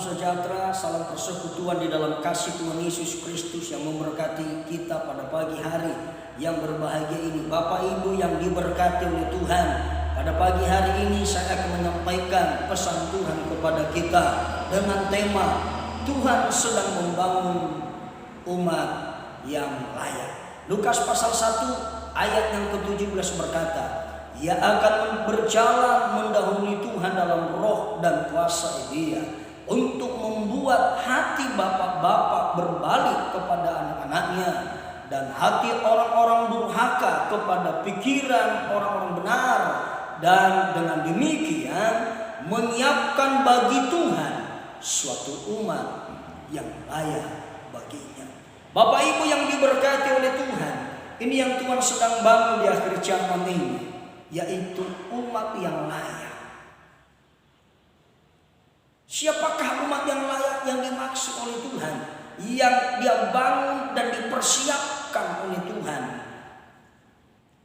sejahtera, salam persekutuan di dalam kasih Tuhan Yesus Kristus yang memberkati kita pada pagi hari yang berbahagia ini. Bapak Ibu yang diberkati oleh Tuhan, pada pagi hari ini saya akan menyampaikan pesan Tuhan kepada kita dengan tema Tuhan sedang membangun umat yang layak. Lukas pasal 1 ayat yang ke-17 berkata, Ia akan berjalan mendahului Tuhan dalam roh dan kuasa Dia, untuk membuat hati bapak-bapak berbalik kepada anak-anaknya, dan hati orang-orang durhaka kepada pikiran orang-orang benar, dan dengan demikian menyiapkan bagi Tuhan suatu umat yang layak baginya. Bapak Ibu yang diberkati oleh Tuhan, ini yang Tuhan sedang bangun di akhir zaman ini, yaitu umat yang layak. Siapakah umat yang layak yang dimaksud oleh Tuhan, yang Dia bangun dan dipersiapkan oleh Tuhan?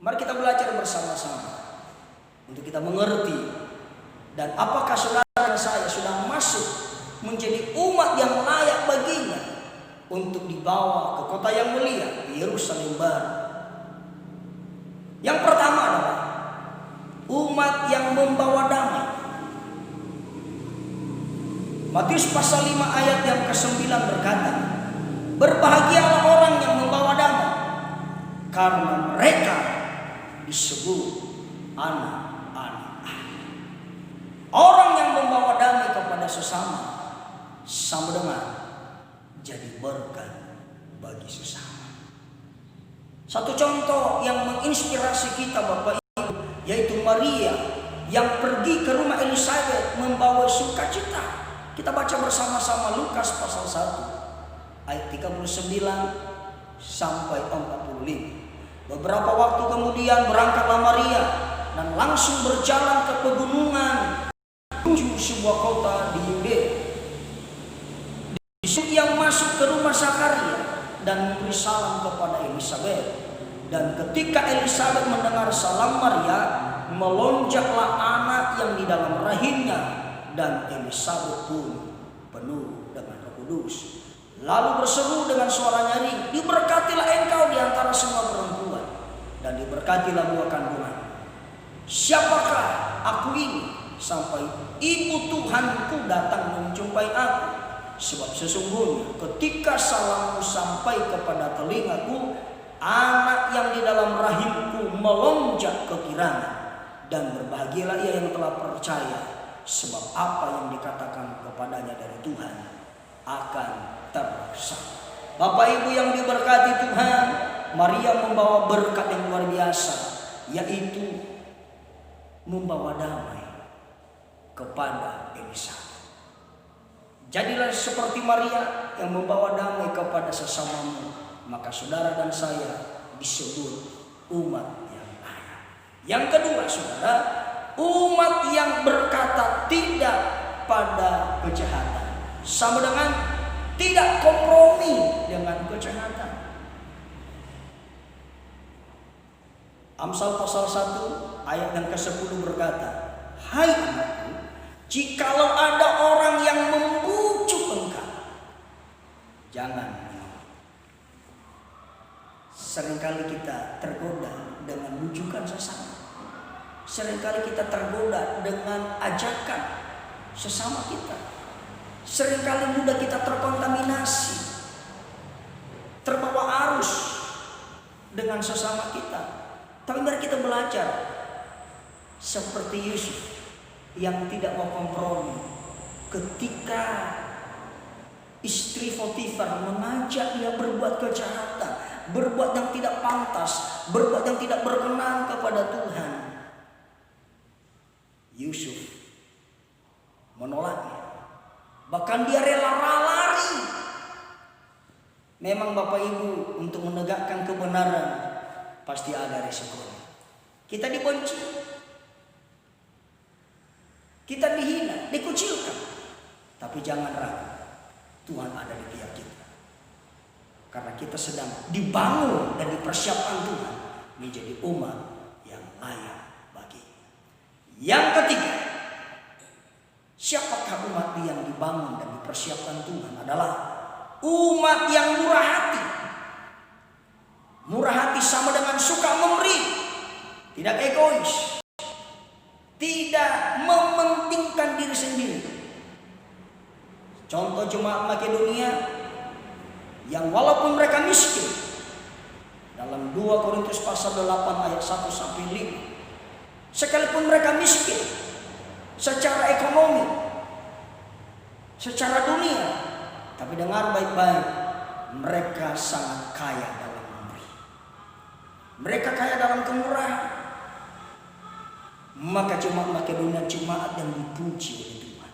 Mari kita belajar bersama-sama untuk kita mengerti. Dan apakah saudara dan saya sudah masuk menjadi umat yang layak baginya untuk dibawa ke kota yang mulia, Yerusalem baru? Yang pertama adalah umat yang membawa damai. Matius pasal 5 ayat yang ke-9 berkata, Berbahagialah orang yang membawa damai, karena mereka disebut anak-anak Allah. Orang yang membawa damai kepada sesama sama dengan jadi berkat bagi sesama. Satu contoh yang menginspirasi kita Bapak Ibu, yaitu Maria yang pergi ke rumah Elizabeth membawa sukacita. Kita baca bersama-sama Lukas pasal 1 ayat 39 sampai 45. Beberapa waktu kemudian berangkatlah Maria dan langsung berjalan ke pegunungan menuju sebuah kota di Yudea. Di situ ia masuk ke rumah Zakaria dan memberi salam kepada Elizabeth. Dan ketika Elizabeth mendengar salam Maria, melonjaklah anak yang di dalam rahimnya, dan Elizabeth pun penuh dengan Roh Kudus. Lalu berseru dengan suara nyaring, Diberkatilah engkau di antara semua perempuan, dan diberkatilah buah kandungan. Siapakah aku ini sampai ibu Tuhanku datang menjumpai aku? Sebab sesungguhnya ketika salammu sampai kepada telingaku, anak yang di dalam rahimku melonjak kegirangan, dan berbahagialah ia yang telah percaya, sebab apa yang dikatakan kepadanya dari Tuhan akan terlaksana. Bapak Ibu yang diberkati Tuhan, Maria membawa berkat yang luar biasa, yaitu membawa damai kepada Elizabeth. Jadilah seperti Maria yang membawa damai kepada sesamamu, maka saudara dan saya disebut umat yang layak. Yang kedua saudara, umat yang berkata tidak pada kejahatan, sama dengan tidak kompromi dengan kejahatan. Amsal pasal 1 ayat yang ke-10 berkata, Hai anakku, jikalau ada orang yang membujuk engkau, jangan menolak. Seringkali kita tergoda dengan bujukan sesama. Seringkali kita tergoda dengan ajakan sesama kita. Seringkali mudah kita terkontaminasi, terbawa arus dengan sesama kita. Tapi mari kita belajar seperti Yusuf yang tidak mau kompromi ketika istri Potifar mengajak dia berbuat kejahatan, berbuat yang tidak pantas, berbuat yang tidak berkenan kepada Tuhan. Yusuf menolaknya. Bahkan dia rela lari. Memang Bapak Ibu, untuk menegakkan kebenaran pasti ada resikonya. Kita dibenci, kita dihina, dikucilkan. Tapi jangan ragu, Tuhan ada di pihak kita. Karena kita sedang dibangun dan dipersiapkan Tuhan menjadi umat yang layak. Yang ketiga, siapakah umat yang dibangun dan dipersiapkan Tuhan adalah umat yang murah hati. Murah hati sama dengan suka memberi, tidak egois, tidak mementingkan diri sendiri. Contoh jemaat Makedonia yang walaupun mereka miskin, dalam 2 Korintus pasal 8 ayat 1 sampai 5, sekalipun mereka miskin secara ekonomi, secara dunia, tapi dengar baik-baik, mereka sangat kaya dalam memberi. Mereka kaya dalam kemurahan. Maka jemaat Makedonia jemaat yang dipuji oleh Tuhan,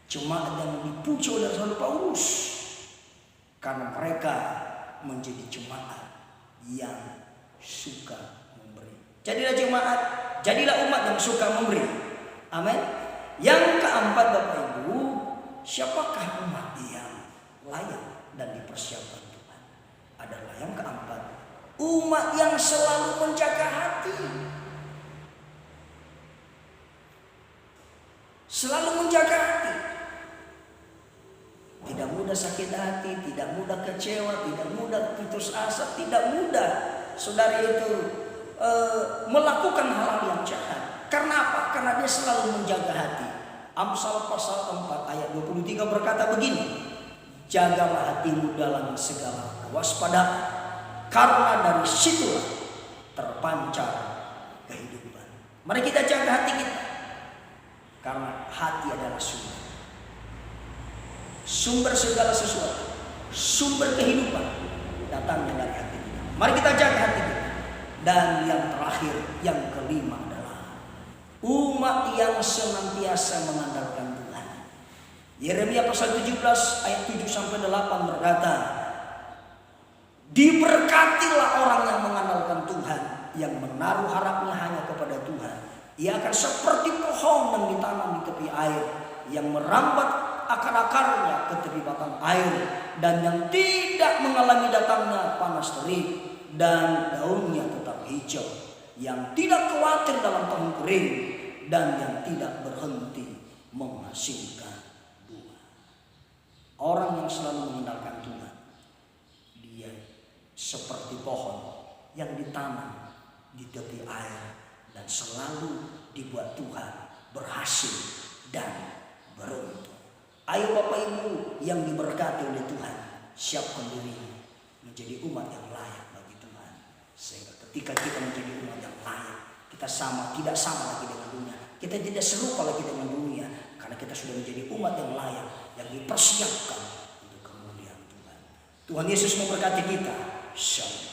jemaat yang dipuji oleh Rasul Paulus, karena mereka menjadi jemaat yang suka memberi. Jadilah jemaat, jadilah umat yang suka memberi. Amin. Yang keempat, Bapak Ibu, siapakah umat yang layak dan dipersiapkan Tuhan? Adalah yang keempat, umat yang selalu menjaga hati. Selalu menjaga hati. Tidak mudah sakit hati, tidak mudah kecewa, tidak mudah putus asa, tidak mudah saudara itu melakukan hal-hal yang jahat. Karena apa? Karena dia selalu menjaga hati. Amsal pasal 4 ayat 23 berkata begini, jagalah hatimu dalam segala kewaspadaan, karena dari situlah terpancar kehidupan. Mari kita jaga hati kita, karena hati adalah sumber segala sesuatu, sumber kehidupan datangnya dari hati kita. Mari kita jaga hati kita. Dan yang terakhir, yang kelima adalah umat yang senantiasa mengandalkan Tuhan. Yeremia pasal 17 ayat 7 sampai 8 berkata, diberkatilah orang yang mengandalkan Tuhan, yang menaruh harapnya hanya kepada Tuhan. Ia akan seperti pohon yang ditanam di tepi air, yang merambat akar-akarnya ke tepi batang air, dan yang tidak mengalami datangnya panas terik, dan daunnya tetap hijau, yang tidak khawatir dalam tahun kering, dan yang tidak berhenti menghasilkan buah. Orang yang selalu mengandalkan Tuhan, dia seperti pohon yang ditanam di tepi air dan selalu dibuat Tuhan berhasil dan beruntung. Ayo Bapak Ibu yang diberkati oleh Tuhan, siapkan diri menjadi umat yang layak bagi Tuhan. Sehingga ketika kita menjadi umat yang layak, kita tidak sama lagi dengan dunia. Kita tidak serupa lagi dengan dunia, karena kita sudah menjadi umat yang layak, yang dipersiapkan untuk kemuliaan Tuhan. Tuhan Yesus memberkati kita. Shalom.